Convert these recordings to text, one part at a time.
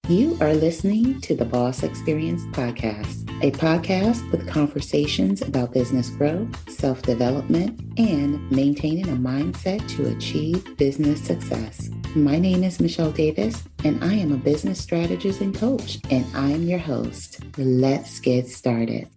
You are listening to the Boss Experience Podcast, a podcast with conversations about business growth, self-development, and maintaining a mindset to achieve business success. My name is Michelle Davis, and I am a business strategist and coach, and I am your host. Let's get started.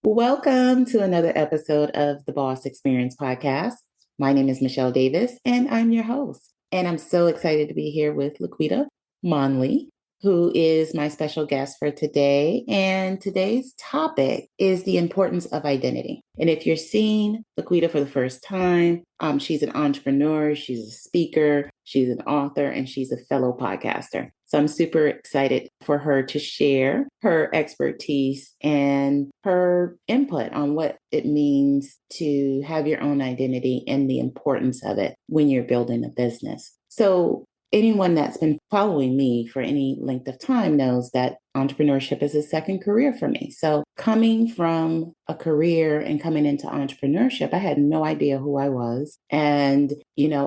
Welcome to another episode of the Boss Experience Podcast. My name is Michelle Davis, and I'm your host. And I'm so excited to be here with LaQuita Monley, who is my special guest for today. And today's topic is the importance of identity. And if you're seeing LaQuita for the first time, she's an entrepreneur, she's a speaker, she's an author, and she's a fellow podcaster. So I'm super excited for her to share her expertise and her input on what it means to have your own identity and the importance of it when you're building a business. So anyone that's been following me for any length of time knows that entrepreneurship is a second career for me. So coming from a career and coming into entrepreneurship, I had no idea who I was. And,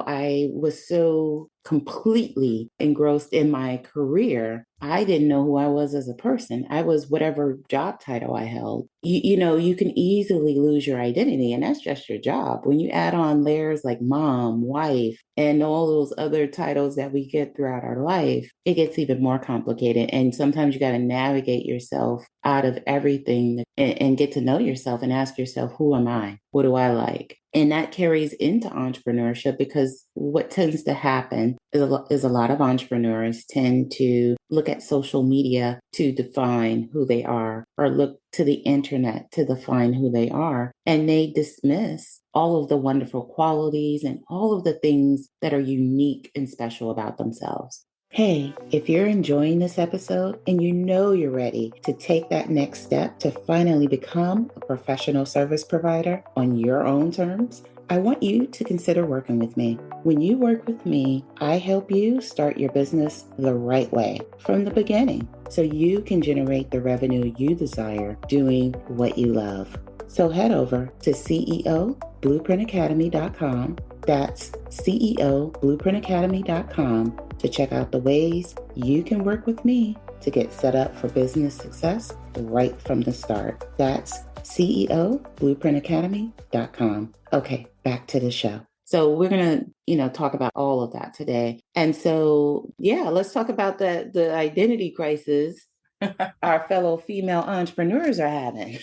I was so completely engrossed in my career. I didn't know who I was as a person. I was whatever job title I held. You can easily lose your identity, and that's just your job. When you add on layers like mom, wife, and all those other titles that we get throughout our life, it gets even more complicated. And sometimes you got to navigate yourself out of everything and get to know yourself and ask yourself, who am I? What do I like? And that carries into entrepreneurship, because what tends to happen is a lot of entrepreneurs tend to look at social media to define who they are, or look to the internet to define who they are. And they dismiss all of the wonderful qualities and all of the things that are unique and special about themselves. Hey, if you're enjoying this episode and you know you're ready to take that next step to finally become a professional service provider on your own terms, I want you to consider working with me. When you work with me, I help you start your business the right way from the beginning, so you can generate the revenue you desire doing what you love. So head over to CEOBlueprintAcademy.com. That's CEOBlueprintAcademy.com to check out the ways you can work with me to get set up for business success right from the start. That's CEOBlueprintAcademy.com. Okay, back to the show. So we're going to, talk about all of that today. And so, let's talk about the identity crisis our fellow female entrepreneurs are having.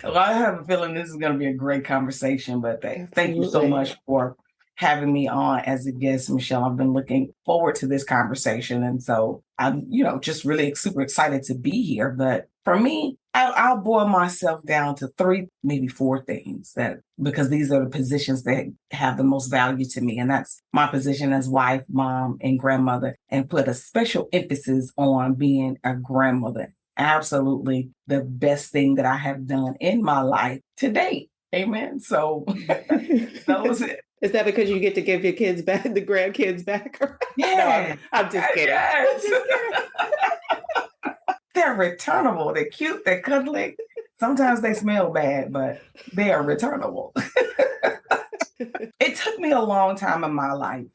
Well, I have a feeling this is going to be a great conversation, but thank you so much for having me on as a guest, Michelle. I've been looking forward to this conversation. And so I'm, just really super excited to be here. But for me, I'll boil myself down to 3, maybe 4 things, because these are the positions that have the most value to me. And that's my position as wife, mom, and grandmother, and put a special emphasis on being a grandmother. Absolutely the best thing that I have done in my life to date. Amen. So that was it. Is that because you get to give your kids back, the grandkids back? Yeah. No, I'm just kidding. Yes. They're returnable. They're cute. They're cuddly. Sometimes they smell bad, but they are returnable. It took me a long time in my life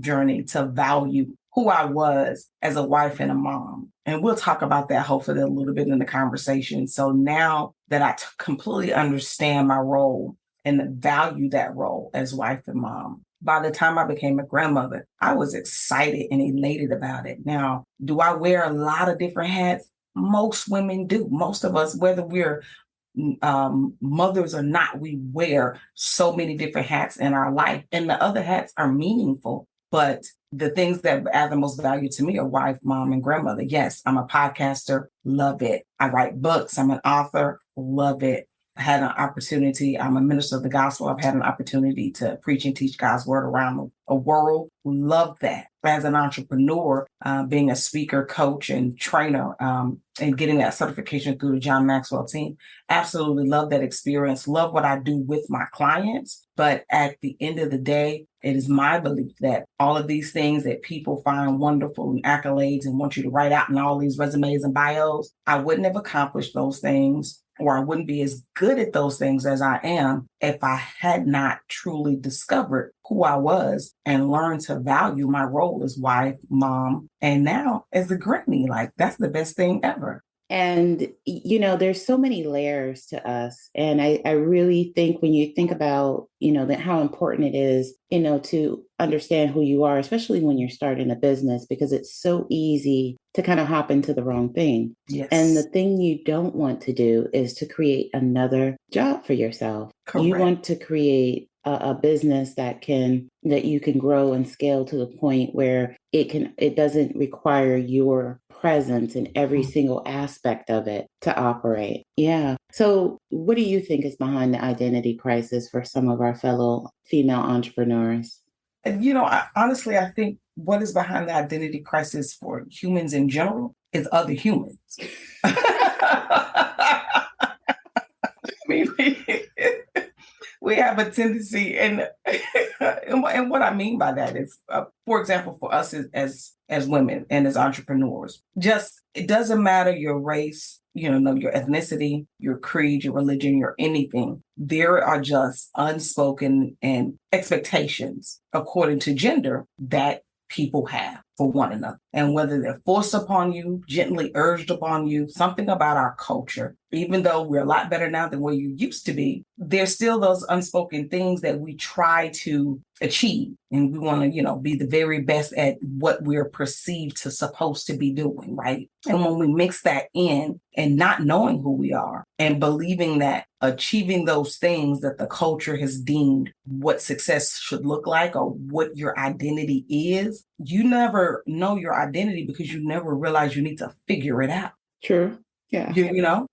journey to value who I was as a wife and a mom. And we'll talk about that hopefully a little bit in the conversation. So now that I completely understand my role and value that role as wife and mom, by the time I became a grandmother, I was excited and elated about it. Now, do I wear a lot of different hats? Most women do. Most of us, whether we're mothers or not, we wear so many different hats in our life, and the other hats are meaningful. But the things that add the most value to me are wife, mom, and grandmother. Yes, I'm a podcaster, love it. I write books, I'm an author, love it. I had an opportunity, I'm a minister of the gospel. I've had an opportunity to preach and teach God's word around the world. Love that. As an entrepreneur, being a speaker, coach, and trainer, and getting that certification through the John Maxwell team, absolutely love that experience. Love what I do with my clients. But at the end of the day, it is my belief that all of these things that people find wonderful and accolades and want you to write out in all these resumes and bios, I wouldn't have accomplished those things. or I wouldn't be as good at those things as I am if I had not truly discovered who I was and learned to value my role as wife, mom, and now as a granny. Like, that's the best thing ever. And, there's so many layers to us. And I really think when you think about, that how important it is, to understand who you are, especially when you're starting a business, because it's so easy to kind of hop into the wrong thing. Yes. And the thing you don't want to do is to create another job for yourself. Correct. You want to create a business that you can grow and scale to the point where it doesn't require your presence in every single aspect of it to operate. Yeah. So what do you think is behind the identity crisis for some of our fellow female entrepreneurs? And, honestly, I think what is behind the identity crisis for humans in general is other humans. I mean, we have a tendency, and what I mean by that is, for example, for us as women and as entrepreneurs, just it doesn't matter your race, your ethnicity, your creed, your religion, your anything. There are just unspoken and expectations according to gender that people have for one another. And whether they're forced upon you, gently urged upon you, something about our culture, even though we're a lot better now than where you used to be, there's still those unspoken things that we try to achieve. And we want to, be the very best at what we're perceived to supposed to be doing, right? And when we mix that in and not knowing who we are and believing that achieving those things that the culture has deemed what success should look like or what your identity is, you never know your identity because you never realize you need to figure it out. True. Yeah.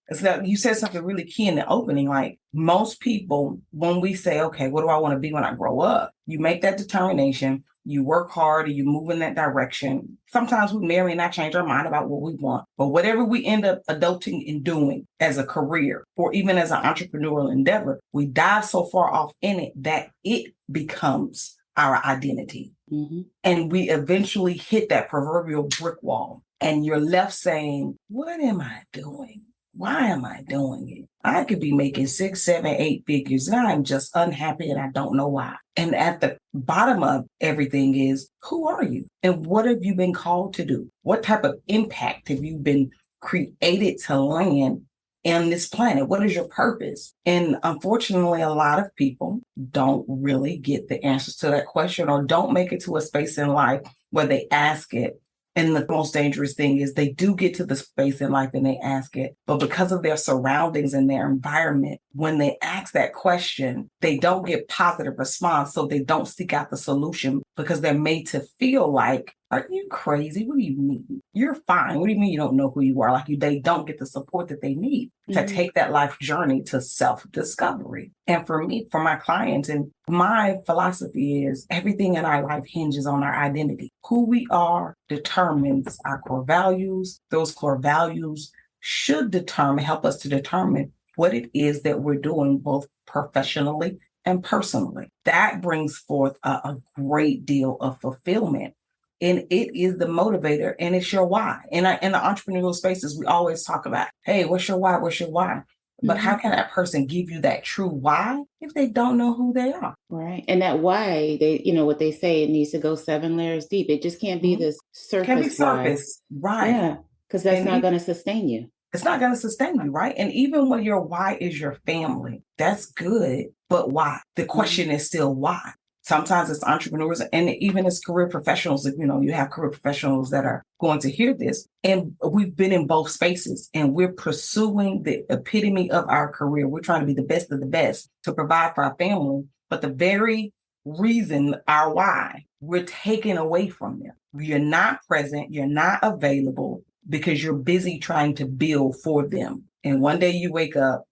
It's that you said something really key in the opening. Like, most people, when we say, okay, what do I want to be when I grow up? You make that determination, you work hard, and you move in that direction. Sometimes we may or may not change our mind about what we want, but whatever we end up adulting and doing as a career or even as an entrepreneurial endeavor, we dive so far off in it that it becomes our identity. Mm-hmm. And we eventually hit that proverbial brick wall. And you're left saying, what am I doing? Why am I doing it? I could be making 6, 7, 8 figures, and I'm just unhappy and I don't know why. And at the bottom of everything is, who are you? And what have you been called to do? What type of impact have you been created to land on this planet? What is your purpose? And unfortunately, a lot of people don't really get the answers to that question or don't make it to a space in life where they ask it. And the most dangerous thing is they do get to the space in life and they ask it, but because of their surroundings and their environment, when they ask that question, they don't get positive response. So they don't seek out the solution because they're made to feel like, are you crazy? What do you mean? You're fine. What do you mean you don't know who you are? They don't get the support that they need to take that life journey to self-discovery. And for me, for my clients, and my philosophy is everything in our life hinges on our identity. Who we are determines our core values. Those core values should help us to determine what it is that we're doing both professionally and personally. That brings forth a great deal of fulfillment. And it is the motivator and it's your why. In the entrepreneurial spaces, we always talk about, hey, what's your why? What's your why? But how can that person give you that true why if they don't know who they are? Right. And that why, what they say, it needs to go 7 layers deep. It just can't be this surface. Can be surface. Right. Yeah. Because that's not going to sustain you. It's not going to sustain you, right? And even when your why is your family, that's good. But why? The question is still why. Sometimes it's entrepreneurs and even as career professionals, you have career professionals that are going to hear this. And we've been in both spaces and we're pursuing the epitome of our career. We're trying to be the best of the best to provide for our family. But the very reason, our why, we're taken away from them. You're not present. You're not available because you're busy trying to build for them. And one day you wake up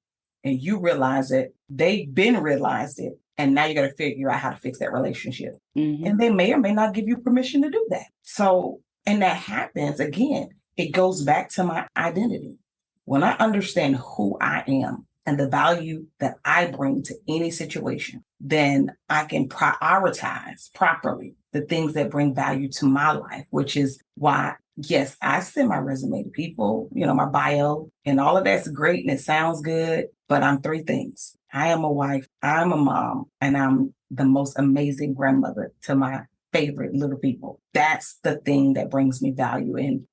and you realize it. They've been realized it. And now you got to figure out how to fix that relationship. Mm-hmm. And they may or may not give you permission to do that. So, and that happens again, it goes back to my identity. When I understand who I am and the value that I bring to any situation, then I can prioritize properly the things that bring value to my life, which is why yes, I send my resume to people, my bio, and all of that's great and it sounds good, but I'm three things. I am a wife, I'm a mom, and I'm the most amazing grandmother to my favorite little people. That's the thing that brings me value. And,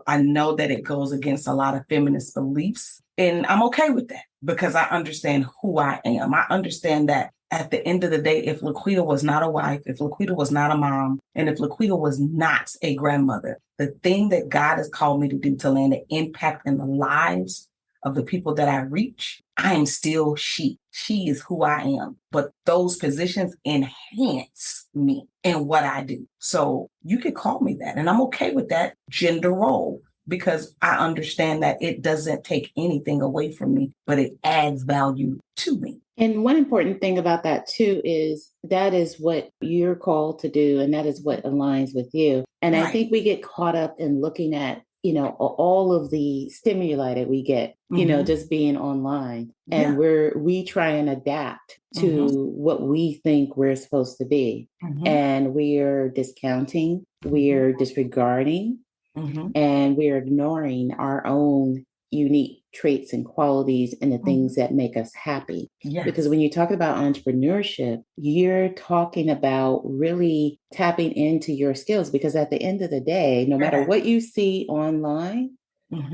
I know that it goes against a lot of feminist beliefs, and I'm okay with that because I understand who I am. I understand that at the end of the day, if LaQuita was not a wife, if LaQuita was not a mom, and if LaQuita was not a grandmother, the thing that God has called me to do to land an impact in the lives of the people that I reach, I am still she. She is who I am. But those positions enhance me in what I do. So you could call me that. And I'm okay with that gender role because I understand that it doesn't take anything away from me, but it adds value to me. And one important thing about that too is that is what you're called to do, and that is what aligns with you. And right. I think we get caught up in looking at, all of the stimuli that we get, just being online, and we try and adapt to what we think we're supposed to be. And we're discounting, we're disregarding, and we're ignoring our own unique traits and qualities and the things that make us happy. Yes. Because when you talk about entrepreneurship, you're talking about really tapping into your skills, because at the end of the day, no matter what you see online,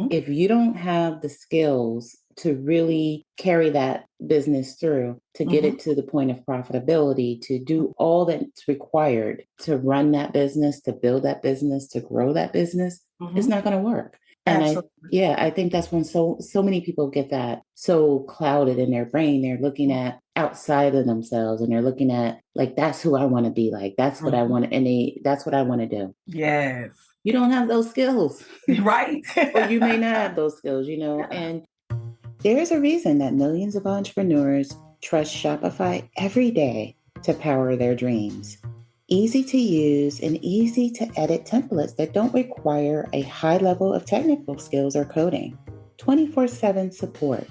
if you don't have the skills to really carry that business through, to get it to the point of profitability, to do all that's required to run that business, to build that business, to grow that business, it's not going to work. And I think that's when so many people get that so clouded in their brain. They're looking at outside of themselves and they're looking at like, that's who I want to be like. That's what I want. And that's what I want to do. Yes. You don't have those skills. Right. Or you may not have those skills, and there's a reason that millions of entrepreneurs trust Shopify every day to power their dreams. Easy to use and easy to edit templates that don't require a high level of technical skills or coding. 24/7 support,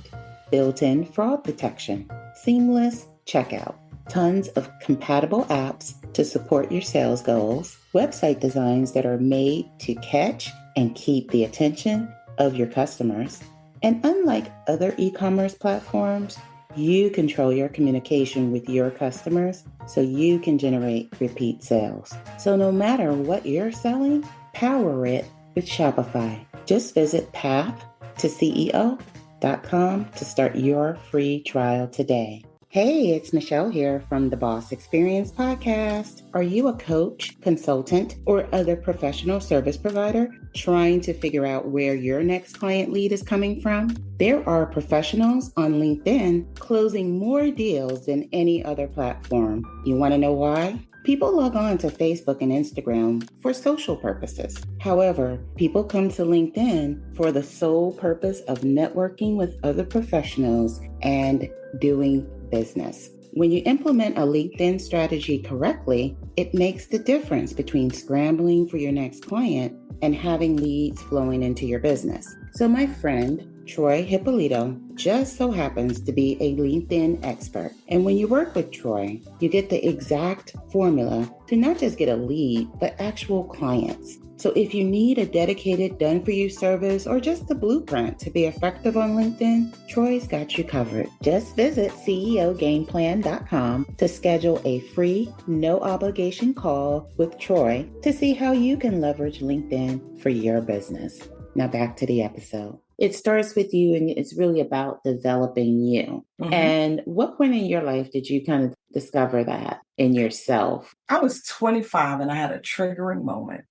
built-in fraud detection, seamless checkout, tons of compatible apps to support your sales goals, website designs that are made to catch and keep the attention of your customers. And unlike other e-commerce platforms, you control your communication with your customers so you can generate repeat sales. So no matter what you're selling, power it with Shopify. Just visit pathtoceo.com to start your free trial today. Hey, it's Michelle here from the Boss Experience Podcast. Are you a coach, consultant, or other professional service provider trying to figure out where your next client lead is coming from? There are professionals on LinkedIn closing more deals than any other platform. You want to know why? People log on to Facebook and Instagram for social purposes. However, people come to LinkedIn for the sole purpose of networking with other professionals and doing business. When you implement a LinkedIn strategy correctly, it makes the difference between scrambling for your next client and having leads flowing into your business. So my friend, Troy Hippolito, just so happens to be a LinkedIn expert. And when you work with Troy, you get the exact formula to not just get a lead, but actual clients. So if you need a dedicated done-for-you service or just a blueprint to be effective on LinkedIn, Troy's got you covered. Just visit ceogameplan.com to schedule a free, no-obligation call with Troy to see how you can leverage LinkedIn for your business. Now back to the episode. It starts with you, and it's really about developing you. And what point in your life did you kind of discover that in yourself? I was 25 and I had a triggering moment.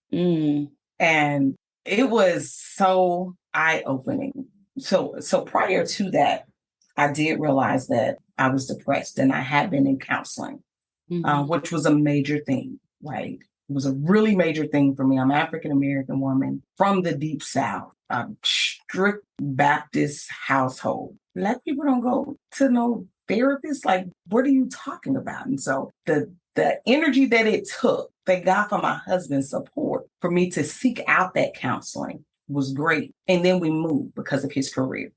And it was so eye-opening. So prior to that, I did realize that I was depressed and I had been in counseling, which was a major thing, right? It was a really major thing for me. I'm an African-American woman from the Deep South, a strict Baptist household. Black people don't go to no therapist. Like, what are you talking about? And so the energy that it took, thank God for my husband's support, for me to seek out that counseling was great. And then we moved because of his career.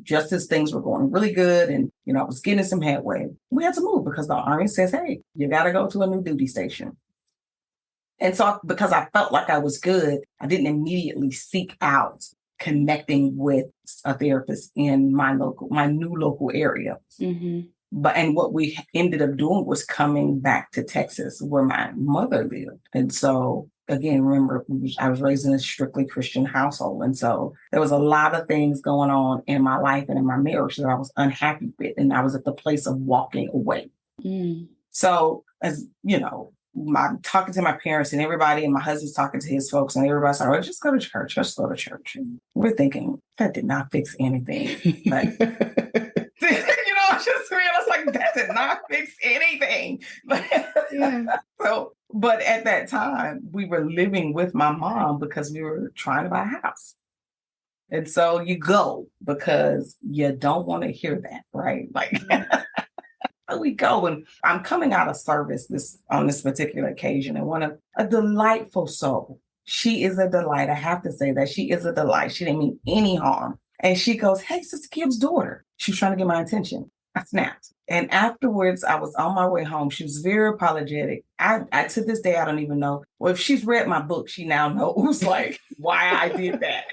Just as things were going really good and, I was getting some headway, we had to move because the Army says, hey, you got to go to a new duty station. And so because I felt like I was good, I didn't immediately seek out connecting with a therapist in my new local area. Mm-hmm. And what we ended up doing was coming back to Texas where my mother lived. And so again, remember, I was raised in a strictly Christian household. And so there was a lot of things going on in my life and in my marriage that I was unhappy with. And I was at the place of walking away. Mm. So as you know, I'm talking to my parents and everybody, and my husband's talking to his folks, and everybody's like, well, just go to church. Just go to church. And we're thinking that did not fix anything. But just realized like that did not fix anything. Yeah. But at that time, we were living with my mom because we were trying to buy a house. And so you go because you don't want to hear that, right? Like we go, and I'm coming out of service on this particular occasion, and a delightful soul. She is a delight. I have to say that she is a delight. She didn't mean any harm. And she goes, hey, Sister Kim's daughter. She was trying to get my attention. I snapped. And afterwards, I was on my way home. She was very apologetic. I to this day, I don't even know. Well, if she's read my book, she now knows like why I did that.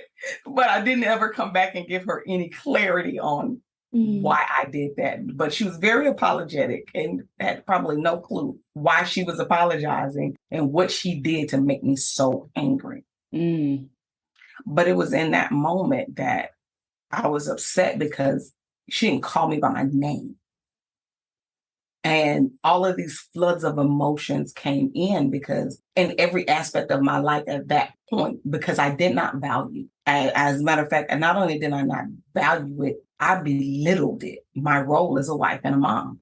But I didn't ever come back and give her any clarity on why I did that. But she was very apologetic and had probably no clue why she was apologizing and what she did to make me so angry. But it was in that moment that I was upset because she didn't call me by my name. And all of these floods of emotions came in because in every aspect of my life at that point, because I did not value. As a matter of fact, and not only did I not value it, I belittled it, my role as a wife and a mom.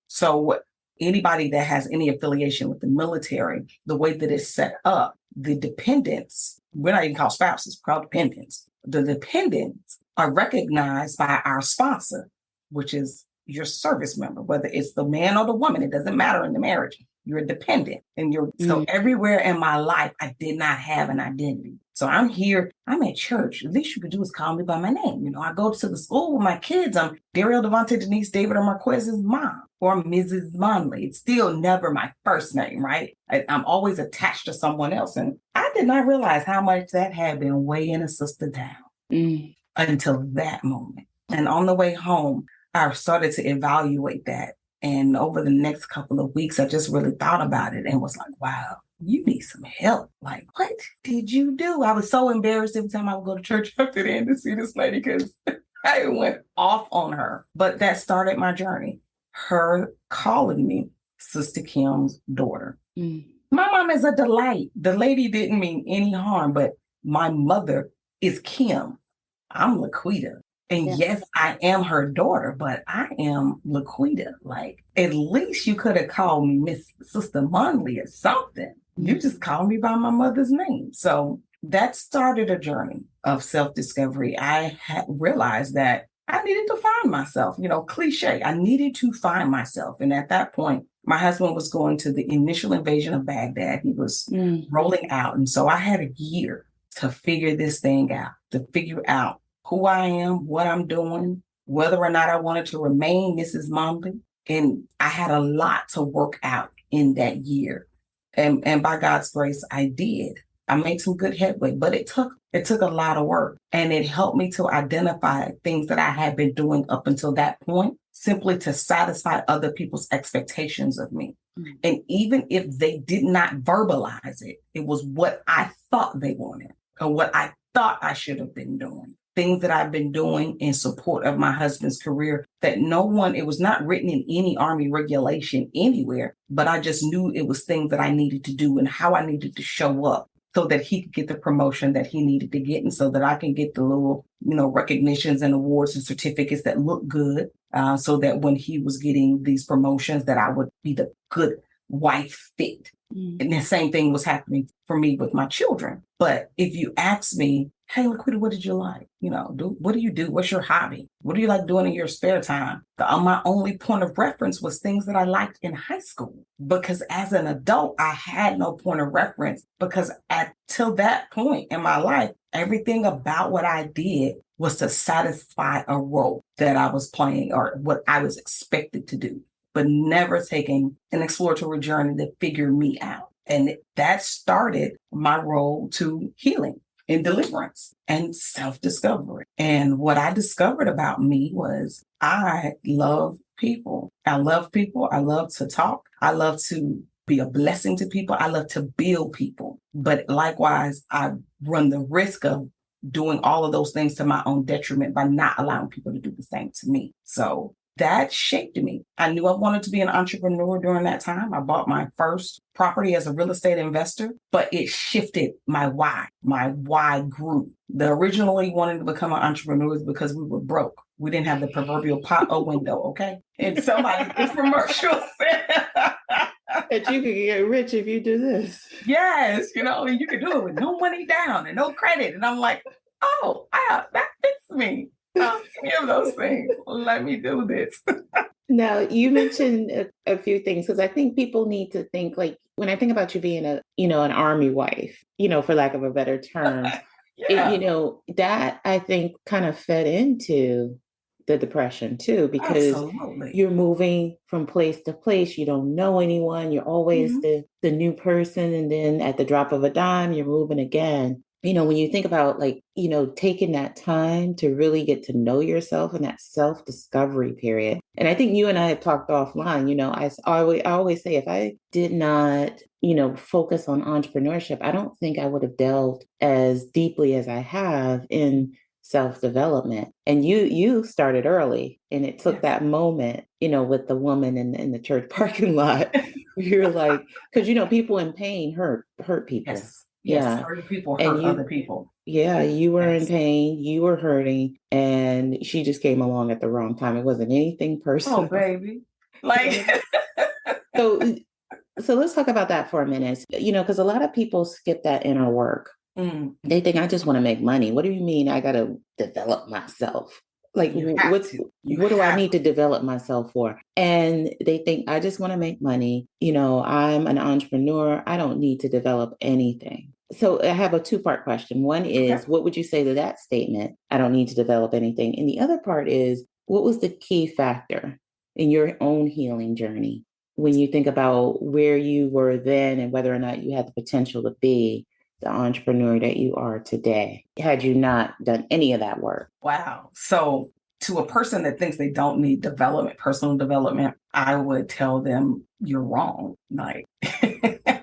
So anybody that has any affiliation with the military, the way that it's set up, the dependents, we're not even called spouses, we're called dependents. The dependents are recognized by our sponsor, which is your service member, whether it's the man or the woman, it doesn't matter in the marriage. You're a dependent. And so everywhere in my life, I did not have an identity. So I'm here, I'm at church. The least you could do is call me by my name. You know, I go to the school with my kids. I'm Daryl, Devontae, Denise, David, or Marquez's mom, or Mrs. Monley. It's still never my first name, right? I'm always attached to someone else. And I did not realize how much that had been weighing a sister down until that moment. And on the way home, I started to evaluate that. And over the next couple of weeks, I just really thought about it and was like, wow, you need some help. Like, what did you do? I was so embarrassed every time I would go to church after the end to see this lady because I went off on her. But that started my journey. Her calling me Sister Kim's daughter. My mom is a delight. The lady didn't mean any harm, but my mother is Kim. I'm LaQuita. And yes, I am her daughter, but I am LaQuita. Like, at least you could have called me Miss Sister Monley or something. You just called me by my mother's name. So that started a journey of self-discovery. I had realized that I needed to find myself, cliche. I needed to find myself. And at that point, my husband was going to the initial invasion of Baghdad. He was rolling out. And so I had a year to figure this thing out, to figure out who I am, what I'm doing, whether or not I wanted to remain Mrs. Monley. And I had a lot to work out in that year. And by God's grace, I did. I made some good headway, but it took a lot of work. And it helped me to identify things that I had been doing up until that point, simply to satisfy other people's expectations of me. And even if they did not verbalize it, it was what I thought they wanted or what I thought I should have been doing. Things that I've been doing in support of my husband's career that it was not written in any Army regulation anywhere, but I just knew it was things that I needed to do and how I needed to show up so that he could get the promotion that he needed to get and so that I can get the little, recognitions and awards and certificates that look good so that when he was getting these promotions that I would be the good wife fit. And the same thing was happening for me with my children. But if you ask me, hey, LaQuita, what did you like? What do you do? What's your hobby? What do you like doing in your spare time? My only point of reference was things that I liked in high school. Because as an adult, I had no point of reference because till that point in my life, everything about what I did was to satisfy a role that I was playing or what I was expected to do, but never taking an exploratory journey to figure me out. And that started my role to healing and deliverance and self-discovery. And what I discovered about me was I love people. I love people. I love to talk. I love to be a blessing to people. I love to build people. But likewise, I run the risk of doing all of those things to my own detriment by not allowing people to do the same to me. So that shaped me. I knew I wanted to be an entrepreneur during that time. I bought my first property as a real estate investor, but it shifted my why. My why grew. The originally wanting to become an entrepreneur is because we were broke. We didn't have the proverbial pot or window, okay? And somebody infomercial said that you could get rich if you do this. Yes, and you could do it with no money down and no credit. And I'm like, oh, wow, that fits me. Any of those things. Let me do this. Now, you mentioned a few things, because I think people need to think, like, when I think about you being an army wife, for lack of a better term, Yeah. that I think kind of fed into the depression too, because Absolutely. you're moving from place to place. You don't know anyone. You're always the new person. And then at the drop of a dime, you're moving again. When you think about taking that time to really get to know yourself in that self-discovery period. And I think you and I have talked offline, I always say, if I did not, focus on entrepreneurship, I don't think I would have delved as deeply as I have in self-development. And you started early, and it took that moment, with the woman in the church parking lot. You're like, because, people in pain hurt people. Yes. Yes, hurt people hurt other people. Yeah, you were in pain, you were hurting, and she just came along at the wrong time. It wasn't anything personal. Oh, baby. So let's talk about that for a minute. Because a lot of people skip that inner work. They think, I just want to make money. What do you mean I got to develop myself? Like, what do I need to develop myself for? And they think, I just want to make money. I'm an entrepreneur. I don't need to develop anything. So I have a two-part question. One is, what would you say to that statement? I don't need to develop anything. And the other part is, what was the key factor in your own healing journey when you think about where you were then and whether or not you had the potential to be the entrepreneur that you are today, had you not done any of that work? Wow. So to a person that thinks they don't need development, personal development, I would tell them you're wrong. Like,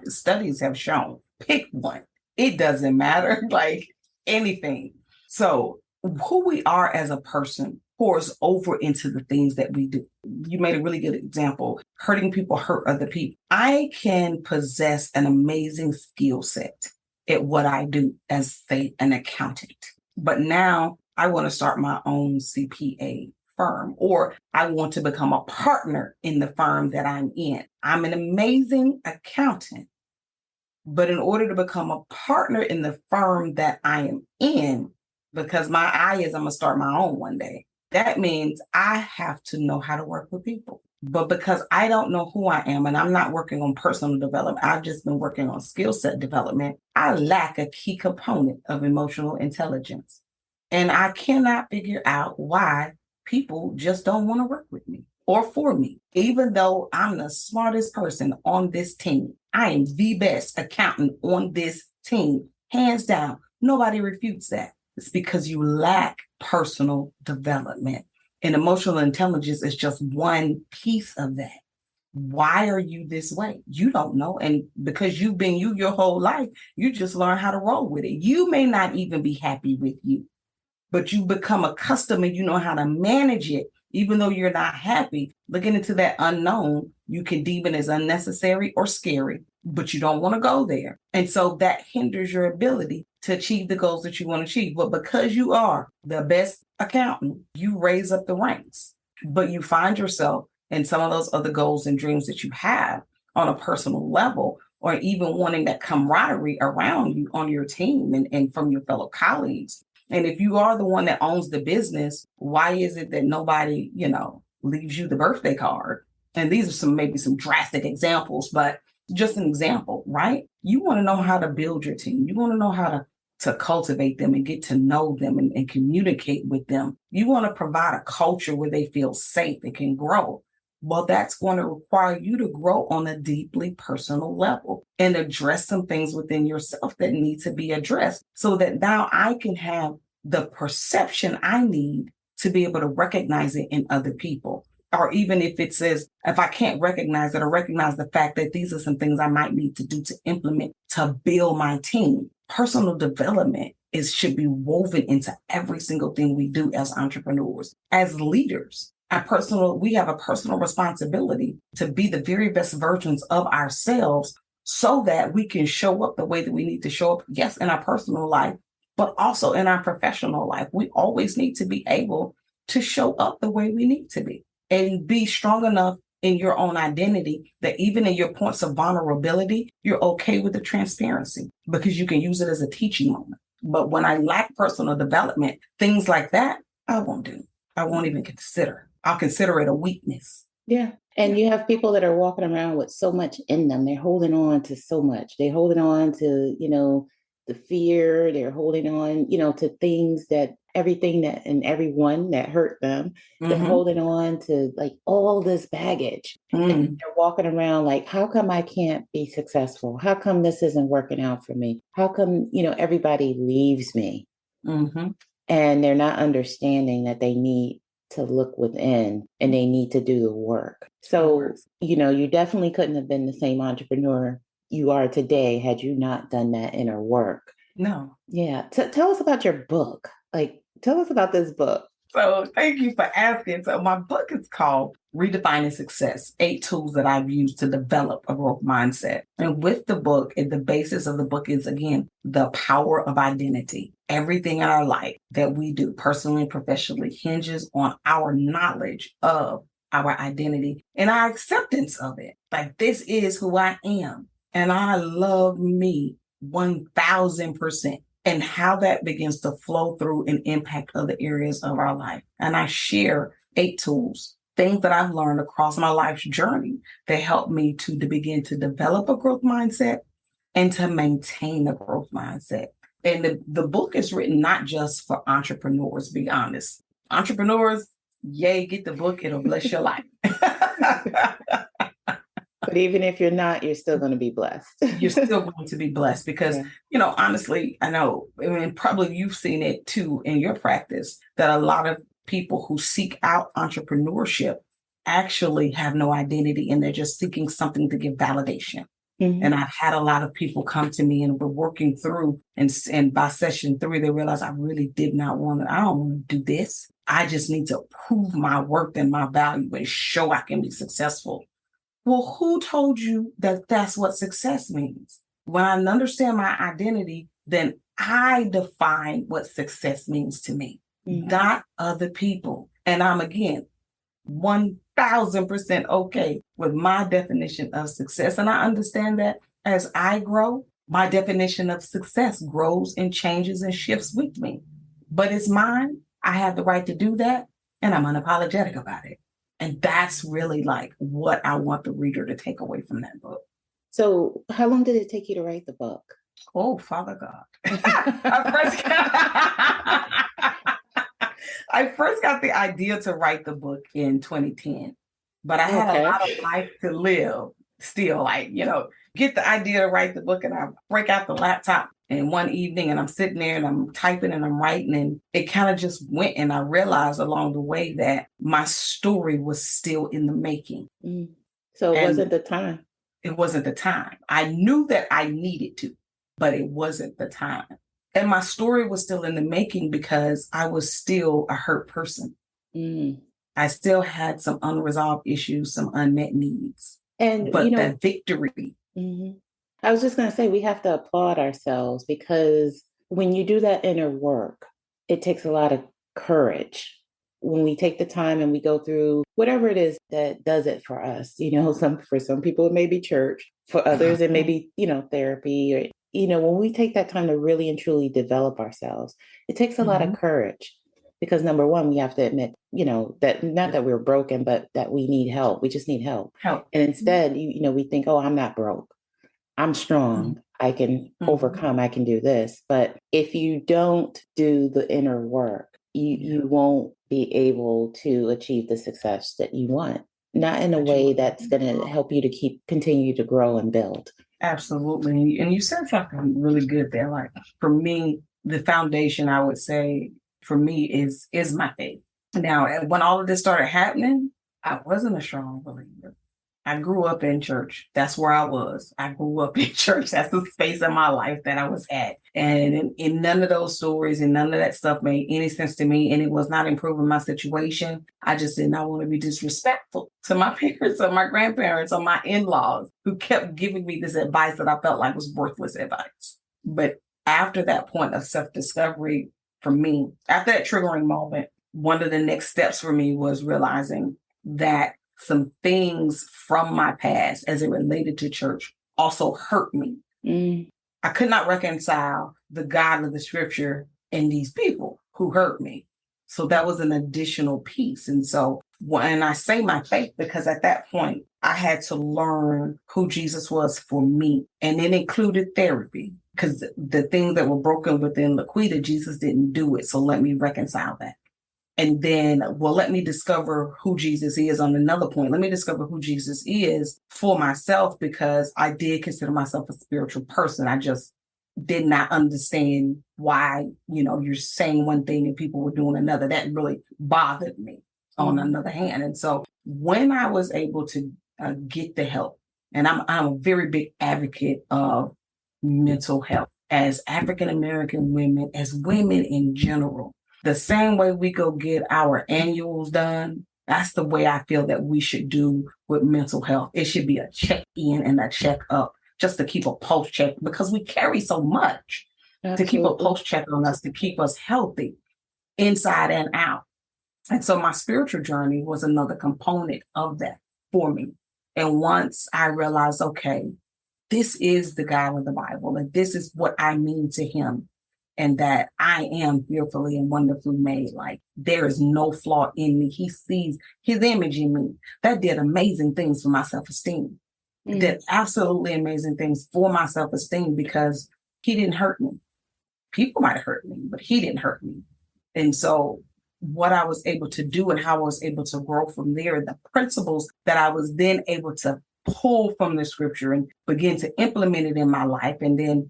studies have shown, pick one. It doesn't matter, like anything. So who we are as a person pours over into the things that we do. You made a really good example. Hurting people hurt other people. I can possess an amazing skill set at what I do as, say, an accountant. But now I want to start my own CPA firm, or I want to become a partner in the firm that I'm in. I'm an amazing accountant, but in order to become a partner in the firm that I am in, because my eye is I'm going to start my own one day, that means I have to know how to work with people. But because I don't know who I am and I'm not working on personal development, I've just been working on skill set development, I lack a key component of emotional intelligence. And I cannot figure out why people just don't want to work with me or for me. Even though I'm the smartest person on this team, I am the best accountant on this team, hands down. Nobody refutes that. It's because you lack personal development. And emotional intelligence is just one piece of that. Why are you this way? You don't know. And because you've been you your whole life, you just learn how to roll with it. You may not even be happy with you, but you become accustomed and you know how to manage it. Even though you're not happy, looking into that unknown, you can deem it as unnecessary or scary, but you don't want to go there. And so that hinders your ability to achieve the goals that you want to achieve. But because you are the best accountant, you raise up the ranks, but you find yourself in some of those other goals and dreams that you have on a personal level, or even wanting that camaraderie around you on your team and from your fellow colleagues. And if you are the one that owns the business, why is it that nobody, leaves you the birthday card? And these are maybe some drastic examples, but just an example, right? You want to know how to build your team. You want to know how to cultivate them and get to know them and communicate with them. You want to provide a culture where they feel safe and can grow. Well, that's going to require you to grow on a deeply personal level and address some things within yourself that need to be addressed so that now I can have the perception I need to be able to recognize it in other people. Or even if it says, if I can't recognize it or recognize the fact that these are some things I might need to do to implement to build my team. Personal development should be woven into every single thing we do as entrepreneurs, as leaders. We have a personal responsibility to be the very best versions of ourselves so that we can show up the way that we need to show up, yes, in our personal life, but also in our professional life. We always need to be able to show up the way we need to be and be strong enough in your own identity that even in your points of vulnerability, you're okay with the transparency because you can use it as a teaching moment. But when I lack personal development, things like that, I won't do. I won't even consider. I'll consider it a weakness. Yeah. And you have people that are walking around with so much in them. They're holding on to so much. They're holding on to, the fear. They're holding on, to things that everything that and everyone that hurt them. They're holding on to like all this baggage. And they're walking around like, how come I can't be successful? How come this isn't working out for me? How come, everybody leaves me? And they're not understanding that they need to look within and they need to do the work. So, you definitely couldn't have been the same entrepreneur you are today had you not done that inner work. No. Yeah. Tell us about your book. Tell us about this book. So thank you for asking. So my book is called Redefining Success, 8 Tools that I've used to develop a growth mindset. And with the book, the basis of the book is, again, the power of identity. Everything in our life that we do personally and professionally hinges on our knowledge of our identity and our acceptance of it. Like, this is who I am. And I love me 1000%. And how that begins to flow through and impact other areas of our life. And I share 8 tools, things that I've learned across my life's journey that help me to begin to develop a growth mindset and to maintain a growth mindset. And the book is written not just for entrepreneurs, be honest. Entrepreneurs, yay, get the book. It'll bless your life. But even if you're not, you're still going to be blessed. You're still going to be blessed because, honestly, I know, probably you've seen it too in your practice, that a lot of people who seek out entrepreneurship actually have no identity and they're just seeking something to give validation. And I've had a lot of people come to me and we're working through and by session 3, they realize I really did not I don't want to do this. I just need to prove my worth and my value and show I can be successful. Well, who told you that that's what success means? When I understand my identity, then I define what success means to me, not other people. And I'm, again, 1000% okay with my definition of success. And I understand that as I grow, my definition of success grows and changes and shifts with me. But it's mine. I have the right to do that. And I'm unapologetic about it. And that's really like what I want the reader to take away from that book. So how long did it take you to write the book? Oh, Father God. I first got the idea to write the book in 2010, but I had a lot of life to live still, get the idea to write the book and I break out the laptop in one evening and I'm sitting there and I'm typing and I'm writing and it kind of just went. And I realized along the way that my story was still in the making. So it wasn't the time. It wasn't the time. I knew that I needed to, but it wasn't the time. And my story was still in the making because I was still a hurt person. I still had some unresolved issues, some unmet needs. But that victory. I was just going to say, we have to applaud ourselves because when you do that inner work, it takes a lot of courage. When we take the time and we go through whatever it is that does it for us, for some people, it may be church. For others, it may be, therapy or, when we take that time to really and truly develop ourselves, it takes a lot of courage because number one, we have to admit, that not that we're broken, but that we need help. We just need help. And instead, we think, oh, I'm not broke. I'm strong. I can overcome. I can do this. But if you don't do the inner work, you won't be able to achieve the success that you want. not in a that you way were that's looking going to for. help you to continue to grow and build. Absolutely. And you said something really good there. Like for me, the foundation I would say for me is my faith. Now, when all of this started happening, I wasn't a strong believer. I grew up in church. That's where I was. I grew up in church. That's the space in my life that I was at. And in none of those stories and none of that stuff made any sense to me. And it was not improving my situation. I just did not want to be disrespectful to my parents or my grandparents or my in-laws who kept giving me this advice that I felt like was worthless advice. But after that point of self-discovery for me, after that triggering moment, one of the next steps for me was realizing that some things from my past as it related to church also hurt me. I could not reconcile the God of the scripture and these people who hurt me. So that was an additional piece. And so when I say my faith, because at that point I had to learn who Jesus was for me. And it included therapy because the things that were broken within LaQuita, Jesus didn't do it. So let me reconcile that. And then, let me discover who Jesus is on another point. Let me discover who Jesus is for myself because I did consider myself a spiritual person. I just did not understand why, you're saying one thing and people were doing another. That really bothered me on another hand. And so when I was able to get the help, and I'm a very big advocate of mental health as African-American women, as women in general. The same way we go get our annuals done, that's the way I feel that we should do with mental health. It should be a check-in and a check-up just to keep a pulse check because we carry so much. Absolutely. To keep a pulse check on us, to keep us healthy inside and out. And so my spiritual journey was another component of that for me. And once I realized, okay, this is the God of the Bible and this is what I mean to him. And that I am fearfully and wonderfully made. Like there is no flaw in me. He sees his image in me. That did amazing things for my self-esteem. Did absolutely amazing things for my self-esteem because he didn't hurt me. People might have hurt me, but he didn't hurt me. And so what I was able to do and how I was able to grow from there, the principles that I was then able to pull from the scripture and begin to implement it in my life. And then,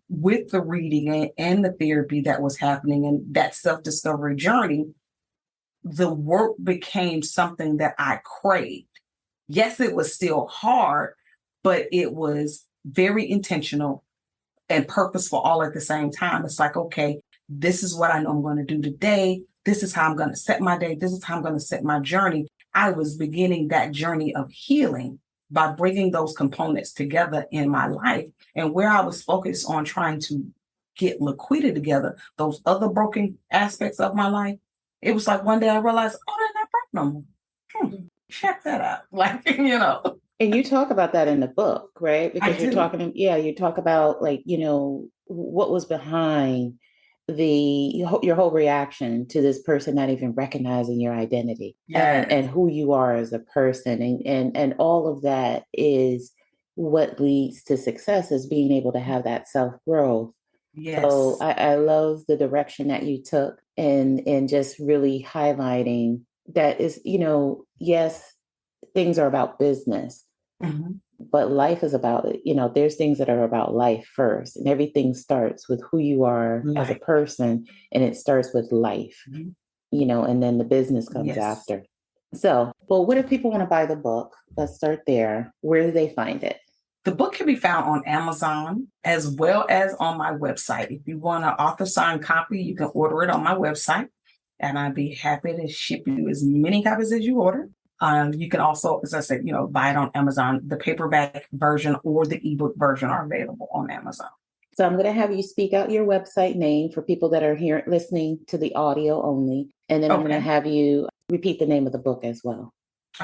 with the reading and the therapy that was happening and that self-discovery journey, the work became something that I craved. Yes, it was still hard, but it was very intentional and purposeful all at the same time. It's like, okay, this is what I know I'm going to do today. This is how I'm going to set my day. This is how I'm going to set my journey. I was beginning that journey of healing by bringing those components together in my life. And where I was focused on trying to get LaQuita together, those other broken aspects of my life, it was like one day I realized, oh, they're not broken no more. Check that out. And you talk about that in the book, right? Because you talk about what was behind your whole reaction to this person not even recognizing your identity and who you are as a person. And all of that is what leads to success, is being able to have that self-growth. Yes. So I love the direction that you took and just really highlighting that is, yes, things are about business, but life is about, there's things that are about life first, and everything starts with who you are as a person, and it starts with life, and then the business comes after. So, well, what if people want to buy the book? Let's start there. Where do they find it? The book can be found on Amazon as well as on my website. If you want an author signed copy, you can order it on my website, and I'd be happy to ship you as many copies as you order. You can also, as I said, buy it on Amazon. The paperback version or the ebook version are available on Amazon. So I'm going to have you speak out your website name for people that are here listening to the audio only. And then I'm going to have you repeat the name of the book as well.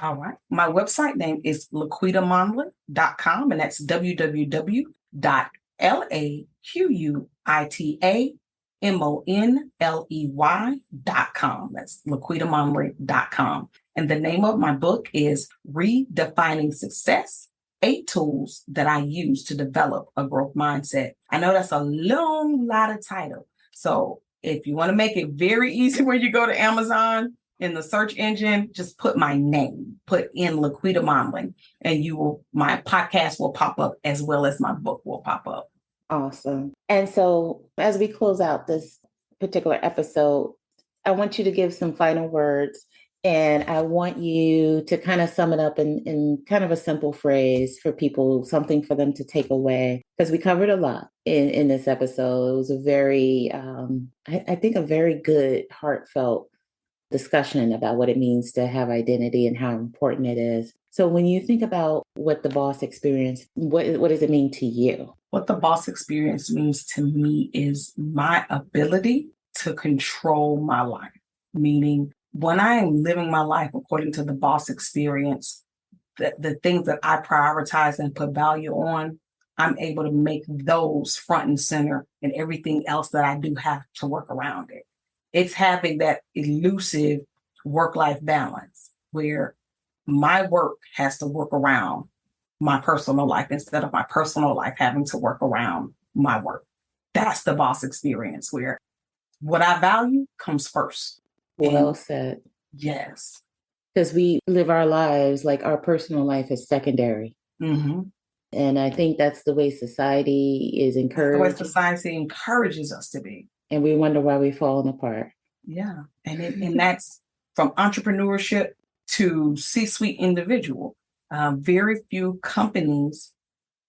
All right. My website name is LaQuitaMonley.com, and that's www.LaQuitaMonley.com. That's LaQuitaMonley.com. And the name of my book is Redefining Success, 8 Tools That I Use to Develop a Growth Mindset. I know that's a long lot of title. So if you want to make it very easy when you go to Amazon in the search engine, just put my name, put in LaQuita Monley, and my podcast will pop up as well as my book will pop up. Awesome. And so as we close out this particular episode, I want you to give some final words, and I want you to kind of sum it up in kind of a simple phrase for people, something for them to take away, because we covered a lot in this episode. It was a very, I think a very good, heartfelt discussion about what it means to have identity and how important it is. So when you think about what the boss experience, what does it mean to you? What the boss experience means to me is my ability to control my life. Meaning when I am living my life according to the boss experience, the things that I prioritize and put value on, I'm able to make those front and center, and everything else that I do have to work around it. It's having that elusive work-life balance where my work has to work around my personal life instead of my personal life having to work around my work. That's the boss experience, where what I value comes first. Well said. Yes. Because we live our lives like our personal life is secondary. Mm-hmm. And I think that's the way society is encouraged. That's the way society encourages us to be. And we wonder why we've fallen apart. Yeah. And that's from entrepreneurship to C-suite individual. Very few companies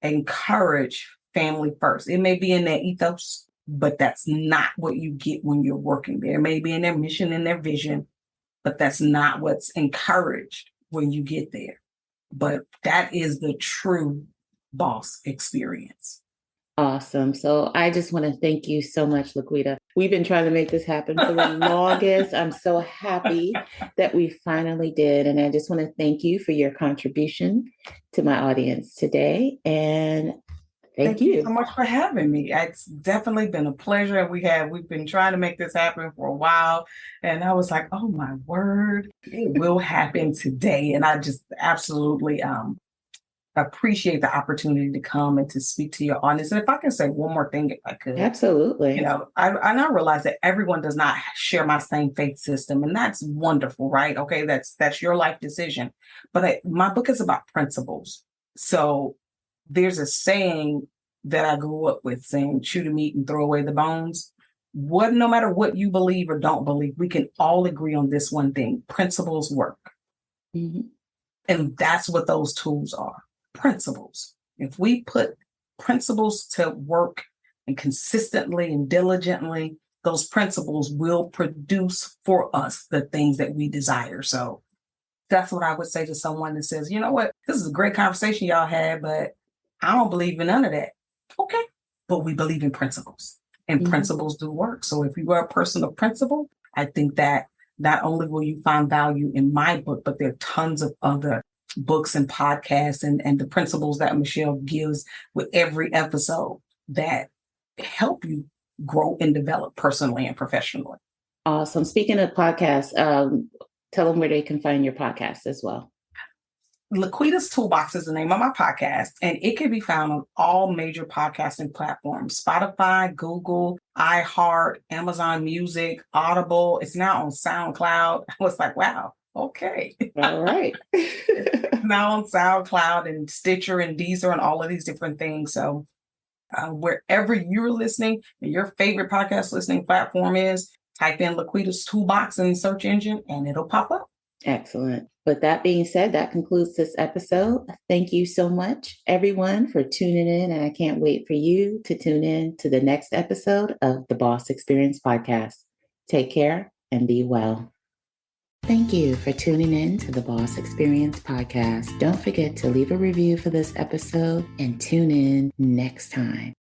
encourage family first. It may be in their ethos, but that's not what you get when you're working there. It may be in their mission and their vision, but that's not what's encouraged when you get there. But that is the true boss experience. Awesome. So I just want to thank you so much, LaQuita. We've been trying to make this happen for the longest. I'm so happy that we finally did. And I just want to thank you for your contribution to my audience today. And thank you so much for having me. It's definitely been a pleasure. We've been trying to make this happen for a while. And I was like, oh my word, it will happen today. And I just absolutely appreciate the opportunity to come and to speak to your audience. And if I can say one more thing, if I could. Absolutely. I now realize that everyone does not share my same faith system, and that's wonderful, right? Okay, that's your life decision. But my book is about principles. So there's a saying that I grew up with saying, chew the meat and throw away the bones. No matter what you believe or don't believe, we can all agree on this one thing: principles work. Mm-hmm. And that's what those tools are. Principles. If we put principles to work and consistently and diligently, those principles will produce for us the things that we desire. So that's what I would say to someone that says, you know what, this is a great conversation y'all had, but I don't believe in none of that. Okay. But we believe in principles, and principles do work. So if you are a person of principle, I think that not only will you find value in my book, but there are tons of other books and podcasts and the principles that Michelle gives with every episode that help you grow and develop personally and professionally. Awesome. Speaking of podcasts, tell them where they can find your podcast as well. LaQuita's Toolbox is the name of my podcast, and it can be found on all major podcasting platforms: Spotify, Google, iHeart, Amazon Music, Audible. It's now on SoundCloud. I was like, wow. Okay. All right. Now on SoundCloud and Stitcher and Deezer and all of these different things. So wherever you're listening and your favorite podcast listening platform is, type in LaQuita's Toolbox in the search engine and it'll pop up. Excellent. With that being said, that concludes this episode. Thank you so much, everyone, for tuning in. And I can't wait for you to tune in to the next episode of the Boss Experience Podcast. Take care and be well. Thank you for tuning in to the Boss Experience Podcast. Don't forget to leave a review for this episode and tune in next time.